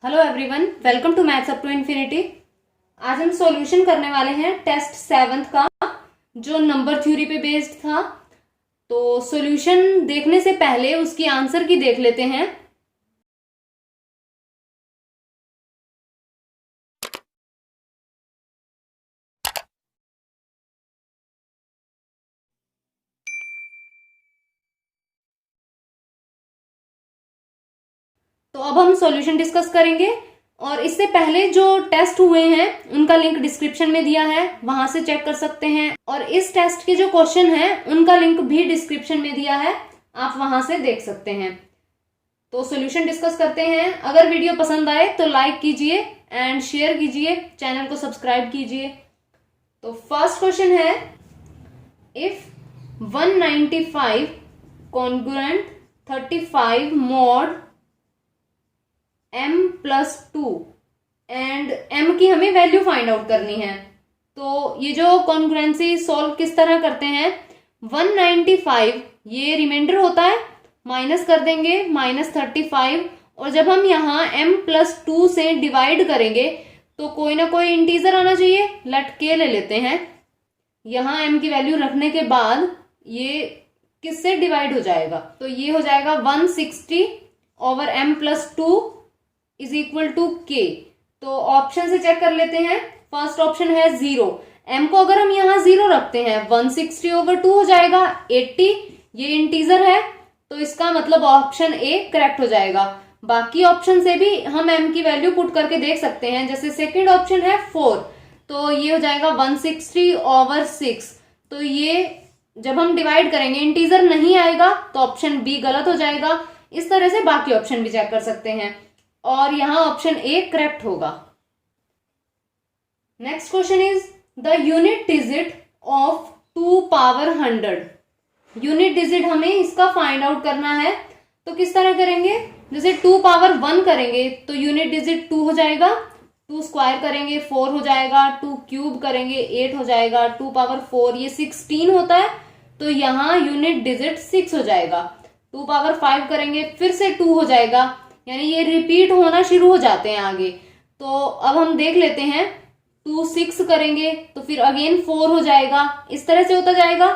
Hello everyone, welcome to maths up to infinity. आज हम solution करने वाले हैं टेस्ट 7th का, जो नंबर थ्योरी पे बेस्ड था। तो सॉल्यूशन देखने से पहले उसकी आंसर की देख लेते हैं। तो अब हम सॉल्यूशन डिस्कस करेंगे, और इससे पहले जो टेस्ट हुए हैं उनका लिंक डिस्क्रिप्शन में दिया है, वहां से चेक कर सकते हैं। और इस टेस्ट के जो क्वेश्चन हैं उनका लिंक भी डिस्क्रिप्शन में दिया है, आप वहां से देख सकते हैं। तो सॉल्यूशन डिस्कस करते हैं। अगर वीडियो पसंद आए तो लाइक कीजिए एंड शेयर कीजिए, चैनल को सब्सक्राइब कीजिए। तो फर्स्ट क्वेश्चन है, if 195 congruent 35 mod m plus 2 and m की हमें वैल्यू फाइंड आउट करनी है। तो ये जो कॉन्ग्रुएंसी सॉल्व किस तरह करते हैं, 195 ये रिमाइंडर होता है, माइनस कर देंगे -35, और जब हम यहाँ m प्लस 2 से डिवाइड करेंगे तो कोई ना कोई इंटीजर आना चाहिए। लेट k ले लेते हैं। यहाँ m की वैल्यू रखने के बाद ये किससे डिवाइड हो जाएगा, तो ये हो जाएगा 160 over m plus 2 is equal to k। तो ऑप्शन से चेक कर लेते हैं। फर्स्ट ऑप्शन है 0, m को अगर हम यहाँ 0 रखते हैं 160 ओवर 2 हो जाएगा 80, ये इंटीजर है, तो इसका मतलब ऑप्शन ए करेक्ट हो जाएगा। बाकी ऑप्शन से भी हम m की वैल्यू पुट करके देख सकते हैं। जैसे सेकंड ऑप्शन है 4, तो ये हो जाएगा 160 ओवर 6। तो ये जब हम डिवाइड करेंगे इंटीजर नहीं आएगा, तो ऑप्शन बी गलत हो जाएगा। इस तरह से बाकी ऑप्शन भी चेक कर सकते हैं, और यहां ऑप्शन ए करेक्ट होगा। Next question is the unit digit of 2 power 100। Unit digit हमें इसका फाइंड आउट करना है। तो किस तरह करेंगे, जैसे 2 पावर 1 करेंगे तो यूनिट डिजिट 2 हो जाएगा, 2 स्क्वायर करेंगे 4 हो जाएगा, 2 क्यूब करेंगे 8 हो जाएगा, 2 पावर 4 ये 16 होता है, तो यहाँ यूनिट डिजिट 6 हो जाएगा। 2 पावर 5 करेंगे फिर से 2 हो जाएगा, यानी ये रिपीट होना शुरू हो जाते हैं आगे। तो अब हम देख लेते हैं, 2 6 करेंगे तो फिर अगेन 4 हो जाएगा, इस तरह से होता जाएगा।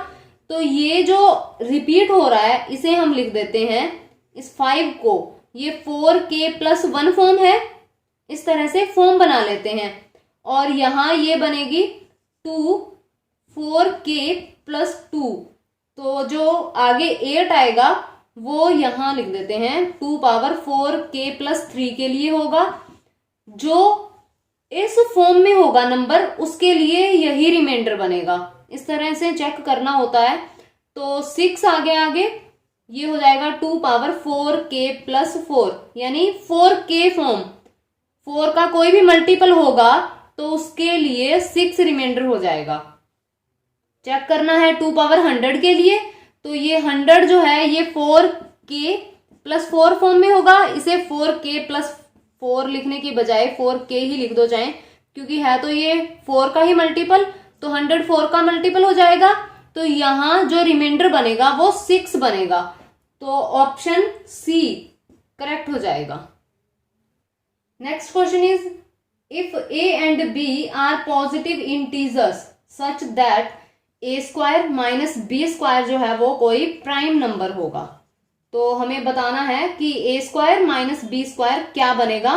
तो ये जो रिपीट हो रहा है इसे हम लिख देते हैं, इस 5 को, ये 4k प्लस 1 फॉर्म है, इस तरह से फॉर्म बना लेते हैं। और यहां ये बनेगी 2 4k प्लस 2, तो जो आगे 8 आएगा वो यहां लिख देते हैं 2 पावर 4k प्लस 3 के लिए होगा। जो इस फॉर्म में होगा नंबर, उसके लिए यही रिमाइंडर बनेगा। इस तरह से चेक करना होता है। तो 6 आगे ये हो जाएगा 2 पावर 4k प्लस 4, यानी 4k फॉर्म, 4 का कोई भी मल्टीपल होगा तो उसके लिए 6 रिमाइंडर हो जाएगा। चेक करना है 2 पावर 100 के लिए, तो ये 100 जो है ये 4k प्लस 4 फॉर्म में होगा। इसे 4k प्लस 4 लिखने की बजाय 4k ही लिख दो चाहे, क्योंकि है तो ये 4 का ही मल्टीपल, तो 100 4 का मल्टीपल हो जाएगा। तो यहां जो रिमाइंडर बनेगा वो 6 बनेगा, तो ऑप्शन सी करेक्ट हो जाएगा। Next question is, if a and b are positive integers such that a square minus B square जो है वो कोई प्राइम नंबर होगा। तो हमें बताना है कि a square minus B square क्या बनेगा,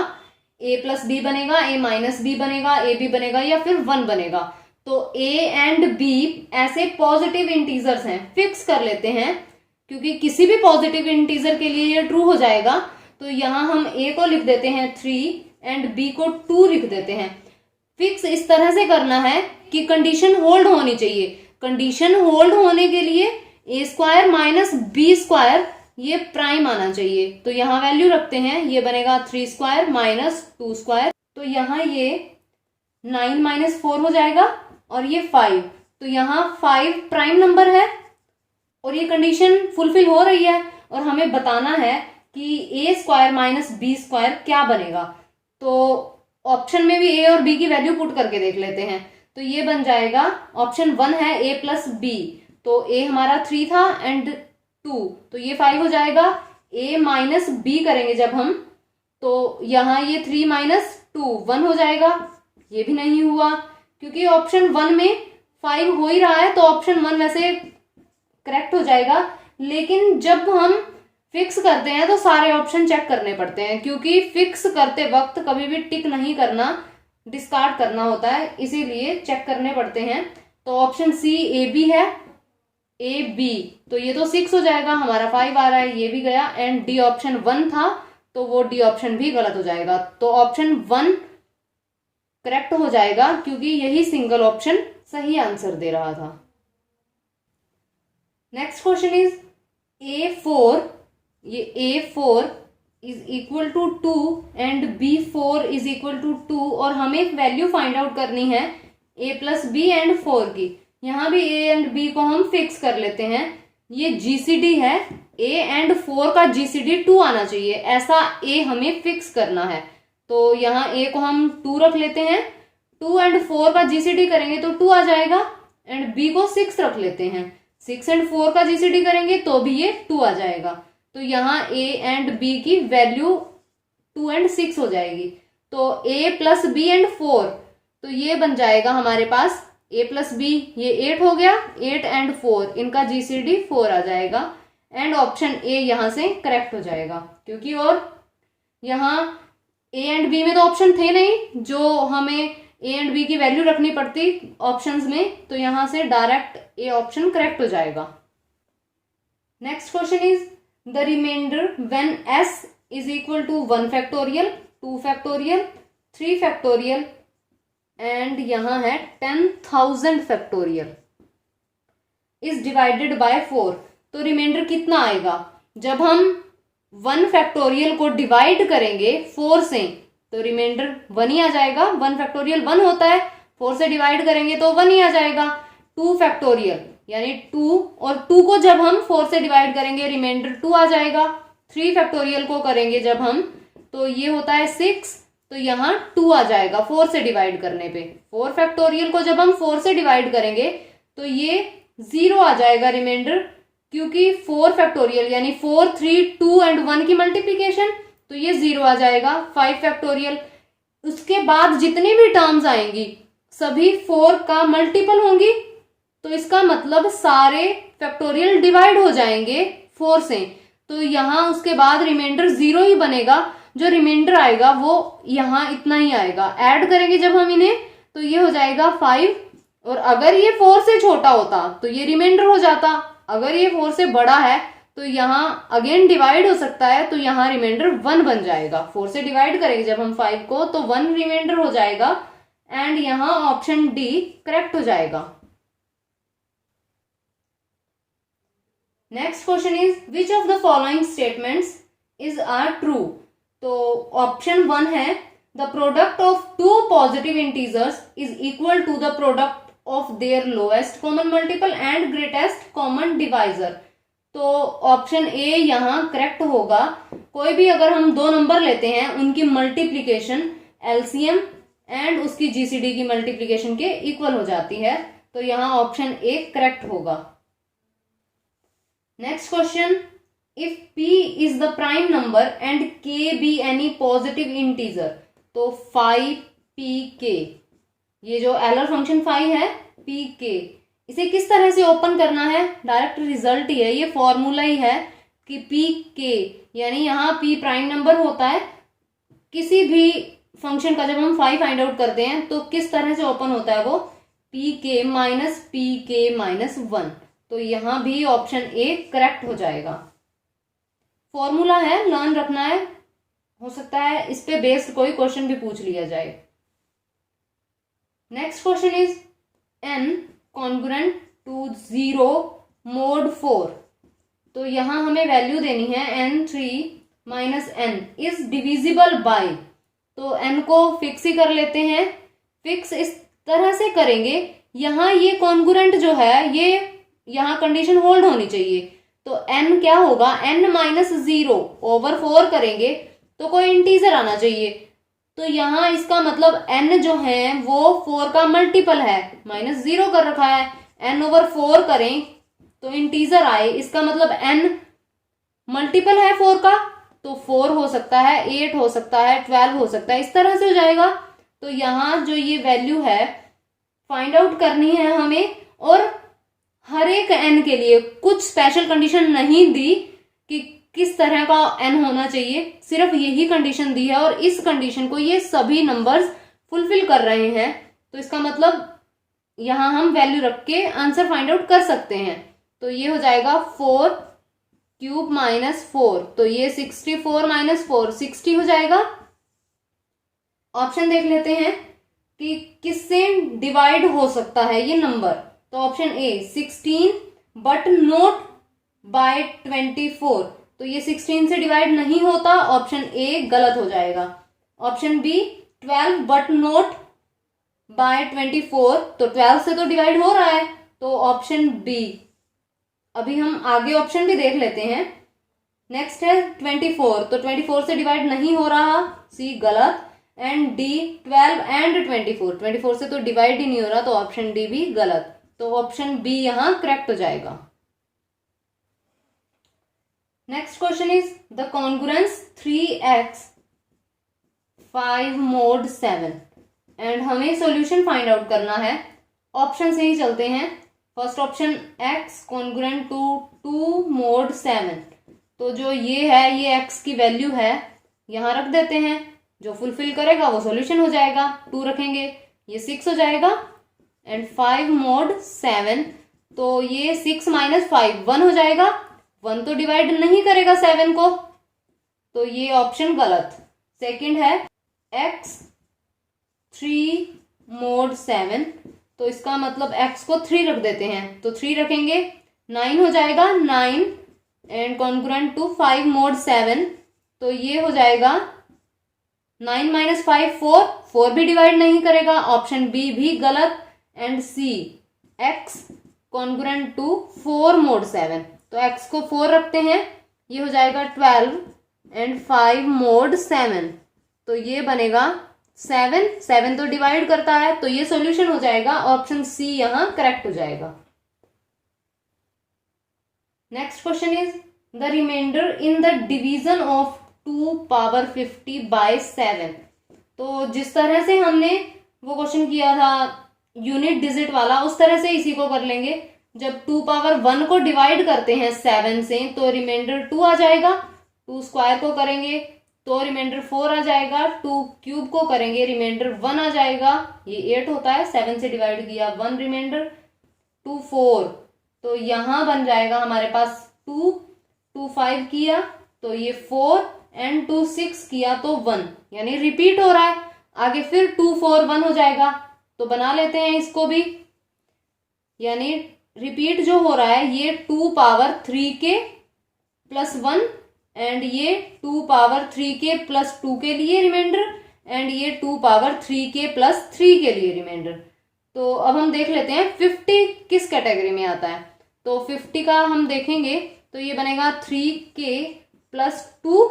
a प्लस बी बनेगा, a माइनस बी बनेगा, a b बनेगा, या फिर 1 बनेगा। तो a एंड b ऐसे पॉजिटिव इंटीजर्स हैं, फिक्स कर लेते हैं, क्योंकि किसी भी पॉजिटिव इंटीजर के लिए ये ट्रू हो जाएगा। तो यहां हम a को लिख देते हैं 3 एंड b को 2 लिख देते हैं। फिक्स इस तरह से करना है कि कंडीशन होल्ड होनी चाहिए। कंडीशन होल्ड होने के लिए a square minus B square ये प्राइम आना चाहिए। तो यहां वैल्यू रखते हैं, ये बनेगा 3 स्क्वायर माइनस 2 स्क्वायर, तो यहां ये 9 माइनस 4 हो जाएगा, और ये 5, तो यहां 5 प्राइम नंबर है, और ये कंडीशन फुलफिल हो रही है। और हमें बताना है कि a square minus B square क्या बनेगा। तो ऑप्शन में भी a और b की वैल्यू पुट करके देख लेते हैं। तो ये बन जाएगा, ऑप्शन 1 है a प्लस बी, तो a हमारा 3 था एंड 2, तो ये 5 हो जाएगा। a माइनस बी करेंगे जब हम, तो यहाँ ये 3 माइनस 2 1 हो जाएगा। ये भी नहीं हुआ क्योंकि ऑप्शन 1 में 5 हो ही रहा है, तो ऑप्शन 1 वैसे करेक्ट हो जाएगा। लेकिन जब हम फिक्स करते हैं तो सारे ऑप्शन चेक करने पड़ते हैं, क्योंकि फिक्स करते वक्त कभी भी टिक नहीं करना, डिस्कार्ड करना होता है, इसीलिए चेक करने पड़ते हैं। तो ऑप्शन सी ए बी है, ए बी, तो ये तो 6 हो जाएगा, हमारा 5 आ रहा है, ये भी गया। एंड डी ऑप्शन 1 था, तो वो डी ऑप्शन भी गलत हो जाएगा। तो ऑप्शन 1 करेक्ट हो जाएगा क्योंकि यही सिंगल ऑप्शन सही आंसर दे रहा था। नेक्स्ट क्वेश्चन इज A4, ये A4 is equal to 2 and B4 is equal to 2, और हमें एक वैल्यू फाइंड आउट करनी है A प्लस बी एंड 4 की। यहां भी A एंड B को हम फिक्स कर लेते हैं। ये GCD है, A एंड 4 का GCD 2 आना चाहिए, ऐसा A हमें फिक्स करना है। तो यहाँ A को हम 2 रख लेते हैं, 2 एंड 4 का GCD करेंगे तो 2 आ जाएगा, एंड B को 6 रख लेते हैं, 6 एंड 4 का GCD करेंगे तो भी ये 2 आ जाएगा। तो यहाँ A एंड B की वैल्यू 2 एंड 6 हो जाएगी। तो A प्लस बी एंड 4, तो ये बन जाएगा हमारे पास A प्लस बी, ये 8 हो गया, 8 एंड 4, इनका GCD 4 आ जाएगा। एंड ऑप्शन A यहाँ से करेक्ट हो जाएगा, क्योंकि और यहाँ A एंड B में तो ऑप्शन थे नहीं जो हमें A एंड B की वैल्यू रखनी पड़ती ऑप्शंस में, तो यहां से डायरेक्ट A ऑप्शन करेक्ट हो जाएगा। Next question is the remainder when S is equal to 1 factorial, 2 factorial, 3 factorial and यहां है 10,000 फैक्टोरियल इज डिवाइडेड बाय 4। तो रिमाइंडर कितना आएगा जब हम 1 फैक्टोरियल को डिवाइड करेंगे 4 से, तो रिमाइंडर 1 ही आ जाएगा। 1 फैक्टोरियल 1 होता है, 4 से डिवाइड करेंगे तो 1 ही आ जाएगा। 2 फैक्टोरियल यानी 2, और 2 को जब हम 4 से डिवाइड करेंगे रिमाइंडर 2 आ जाएगा। 3 फैक्टोरियल को करेंगे जब हम, तो ये होता है 6, तो यहाँ 2 आ जाएगा 4 से डिवाइड करने पे। 4 फैक्टोरियल को जब हम 4 से डिवाइड करेंगे तो ये 0 आ जाएगा रिमाइंडर, क्योंकि 4 फैक्टोरियल यानी 4, 3, 2 एंड 1 की मल्टीप्लीकेशन, तो ये 0 आ जाएगा। 5 फैक्टोरियल, उसके बाद जितनी भी टर्म्स आएंगी सभी 4 का मल्टीपल होंगी, तो इसका मतलब सारे फैक्टोरियल डिवाइड हो जाएंगे 4 से, तो यहाँ उसके बाद रिमाइंडर 0 ही बनेगा। जो रिमाइंडर आएगा वो यहाँ इतना ही आएगा। ऐड करेंगे जब हम इन्हें तो ये हो जाएगा 5, और अगर ये 4 से छोटा होता तो ये रिमाइंडर हो जाता, अगर ये 4 से बड़ा है तो यहाँ अगेन डिवाइड हो सकता है, तो यहाँ रिमाइंडर 1 बन जाएगा। 4 से डिवाइड करेंगे जब हम 5 को तो 1 रिमाइंडर हो जाएगा, एंड यहाँ ऑप्शन डी करेक्ट हो जाएगा। Next question is which of the following statements is are true. तो ऑप्शन 1 है the product of 2 positive integers is equal to the product of their lowest common multiple and greatest common divisor. तो option A यहाँ correct होगा। कोई भी अगर हम 2 number लेते हैं उनकी मल्टीप्लीकेशन एलसीएम एंड उसकी जीसीडी की मल्टीप्लीकेशन के इक्वल हो जाती है, तो यहाँ ऑप्शन ए करेक्ट होगा। Next question, if p is the prime number and k be any positive integer, तो 5pk, ये जो एलर फंक्शन 5 है pk, इसे किस तरह से ओपन करना है, डायरेक्ट रिजल्ट ही है, ये फॉर्मूला ही है कि pk यानी यहाँ p प्राइम नंबर होता है। किसी भी फंक्शन का जब हम 5 फाइंड आउट करते हैं तो किस तरह से ओपन होता है वो, pk माइनस 1, तो यहाँ भी ऑप्शन ए करेक्ट हो जाएगा। फॉर्मूला है, लर्न रखना है, हो सकता है इस पे बेस्ड कोई क्वेश्चन भी पूछ लिया जाए। Next question is n congruent to 0 mod 4, तो यहां हमें वैल्यू देनी है n3 minus n is divisible by, तो n को फिक्स ही कर लेते हैं। फिक्स इस तरह से करेंगे, यहां ये कॉन्ग्रुएंट जो है ये यहां कंडीशन होल्ड होनी चाहिए, तो n क्या होगा, n माइनस 0 ओवर 4 करेंगे तो कोई इंटीजर आना चाहिए, तो यहाँ इसका मतलब n जो है वो 4 का मल्टीपल है, माइनस 0 कर रखा है, n ओवर 4 करें तो इंटीजर आए, इसका मतलब n मल्टीपल है 4 का, तो 4 हो सकता है, 8 हो सकता है, 12 हो सकता है, इस तरह से हो जाएगा। तो यहाँ जो ये वैल्यू है फाइंड आउट करनी है हमें, और हर एक n के लिए कुछ स्पेशल कंडीशन नहीं दी कि किस तरह का n होना चाहिए, सिर्फ यही कंडीशन दी है और इस कंडीशन को ये सभी नंबर्स फुलफिल कर रहे हैं। तो इसका मतलब यहां हम वैल्यू रख के आंसर फाइंड आउट कर सकते हैं। तो ये हो जाएगा 4 क्यूब माइनस 4, तो ये 64 माइनस 4 60 हो जाएगा। ऑप्शन देख लेते हैं कि किससे डिवाइड हो सकता है ये नंबर। तो option A 16 but not by 24, तो ये 16 से डिवाइड नहीं होता, ऑप्शन ए गलत हो जाएगा। Option B 12 but not by 24, तो 12 से तो डिवाइड हो रहा है, तो ऑप्शन बी। अभी हम आगे ऑप्शन भी देख लेते हैं। नेक्स्ट है 24, तो 24 से डिवाइड नहीं हो रहा, सी गलत। एंड डी 12 एंड 24 से तो डिवाइड ही नहीं हो रहा, तो ऑप्शन डी भी गलत। तो ऑप्शन बी यहां करेक्ट हो जाएगा। Next question is the congruence 3x 5 mod 7 and हमें सॉल्यूशन फाइंड आउट करना है। ऑप्शन से ही चलते हैं। First option x congruent to 2 mod 7, तो जो ये है ये x की वैल्यू है, यहां रख देते हैं, जो फुलफिल करेगा वो सॉल्यूशन हो जाएगा। 2 रखेंगे ये 6 हो जाएगा। एंड 5 mod 7, तो ये 6 माइनस 5 1 हो जाएगा। 1 तो डिवाइड नहीं करेगा 7 को, तो ये ऑप्शन गलत। सेकंड है x 3 mod 7, तो इसका मतलब x को 3 रख देते हैं, तो 3 रखेंगे 9 हो जाएगा 9। एंड कॉन्ग्रुएंट टू 5 mod 7, तो ये हो जाएगा 9 माइनस 5 4, 4 भी डिवाइड नहीं करेगा, ऑप्शन बी भी गलत। And C x congruent to 4 mod 7, तो x को 4 रखते हैं, ये हो जाएगा 12। एंड 5 mod 7, तो ये बनेगा 7 तो डिवाइड करता है, तो ये सॉल्यूशन हो जाएगा। ऑप्शन सी यहां करेक्ट हो जाएगा। Next question is the remainder in the division of 2 power 50 by 7। तो जिस तरह से हमने वो क्वेश्चन किया था यूनिट डिजिट वाला, उस तरह से इसी को कर लेंगे। जब 2 पावर 1 को डिवाइड करते हैं 7 से, तो रिमाइंडर 2 आ जाएगा। 2 स्क्वायर को करेंगे तो रिमाइंडर 4 आ जाएगा। 2 क्यूब को करेंगे रिमाइंडर 1 आ जाएगा, ये 8 होता है। 7 से डिवाइड किया 1 रिमाइंडर। 2 4, तो यहां बन जाएगा हमारे पास 2 2 5 किया तो ये 4, एंड 2 6 किया तो 1, यानी रिपीट हो रहा है। आगे फिर 2 4 1 हो जाएगा, तो बना लेते हैं इसको भी, यानी रिपीट जो हो रहा है ये 2 पावर 3 के प्लस 1, एंड ये 2 पावर 3 के प्लस 2 के लिए रिमाइंडर, एंड ये 2 पावर 3 के प्लस 3 के लिए रिमाइंडर। तो अब हम देख लेते हैं 50 किस कैटेगरी में आता है। तो 50 का हम देखेंगे तो ये बनेगा 3k प्लस 2,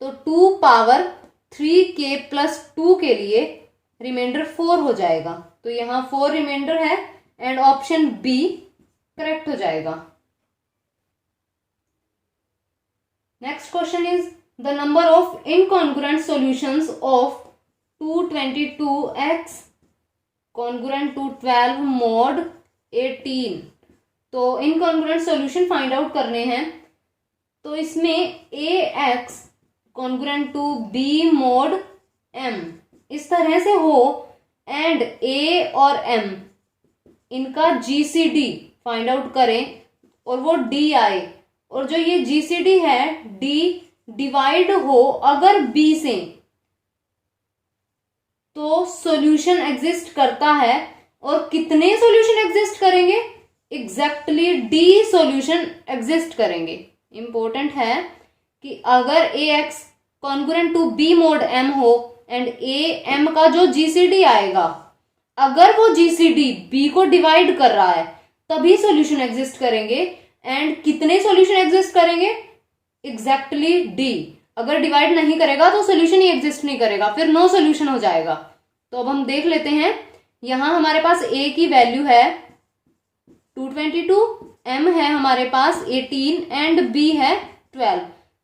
तो 2 पावर 3k प्लस 2 के लिए रिमाइंडर 4 हो जाएगा। तो यहां 4 रिमाइंडर है, एंड ऑप्शन बी करेक्ट हो जाएगा। Next question is the number of incongruent solutions of 222x congruent to 12 mod 18। तो इनकॉन्ग्रुएंट सॉल्यूशन फाइंड आउट करने हैं। तो इसमें ax congruent to b mod m इस तरह से हो, एंड a और m इनका GCD फाइंड आउट करें और वो d आए, और जो ये GCD है d डिवाइड हो अगर b से, तो सॉल्यूशन एग्जिस्ट करता है। और कितने सॉल्यूशन एग्जिस्ट करेंगे? एग्जैक्टली d सॉल्यूशन एग्जिस्ट करेंगे। इंपॉर्टेंट है कि अगर ax congruent to b mod m हो, एंड a m का जो GCD आएगा, अगर वो GCD b को डिवाइड कर रहा है तभी सॉल्यूशन एग्जिस्ट करेंगे। एंड कितने सॉल्यूशन एग्जिस्ट करेंगे? Exactly d। अगर डिवाइड नहीं करेगा तो सॉल्यूशन ही एग्जिस्ट नहीं करेगा, फिर नो सॉल्यूशन हो जाएगा। तो अब हम देख लेते हैं। यहां हमारे पास a की वैल्यू है 222, m है हमारे पास 18, एंड b है 12।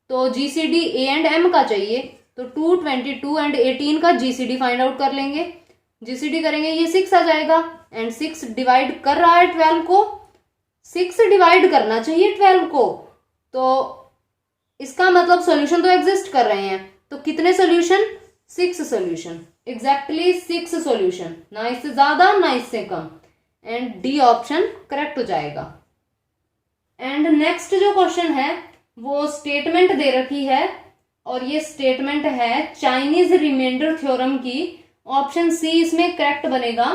तो जीसीडी ए एंड एम का चाहिए, तो 2, 22 एंड 18 का जीसीडी फाइंड आउट कर लेंगे। जीसीडी करेंगे, ये 6 आ जाएगा एंड 6 डिवाइड कर रहा है 12 को, 6 डिवाइड करना चाहिए 12 को, तो इसका मतलब सॉल्यूशन तो एग्जिस्ट कर रहे हैं। तो कितने सॉल्यूशन? 6 सॉल्यूशन, एग्जैक्टली 6 सॉल्यूशन, ना इससे ज्यादा ना इससे कम, एंड डी ऑप्शन करेक्ट हो जाएगा। एंड नेक्स्ट जो क्वेश्चन है वो स्टेटमेंट दे रखी है और ये स्टेटमेंट है चाइनीज रिमाइंडर थ्योरम की। ऑप्शन सी इसमें करेक्ट बनेगा।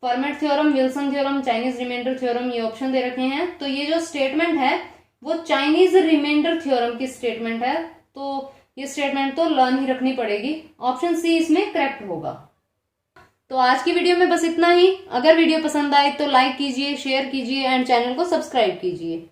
Fermat theorem, Wilson theorem, Chinese remainder theorem, ये ऑप्शन दे रखे हैं। तो ये जो स्टेटमेंट है वो चाइनीज रिमाइंडर थ्योरम की स्टेटमेंट है, तो ये स्टेटमेंट तो लर्न ही रखनी पड़ेगी। ऑप्शन सी इसमें करेक्ट होगा। तो आज की वीडियो में बस इतना ही। अगर वीडियो पसंद आए तो लाइक कीजिए, शेयर कीजिए एंड चैनल को सब्सक्राइब कीजिए।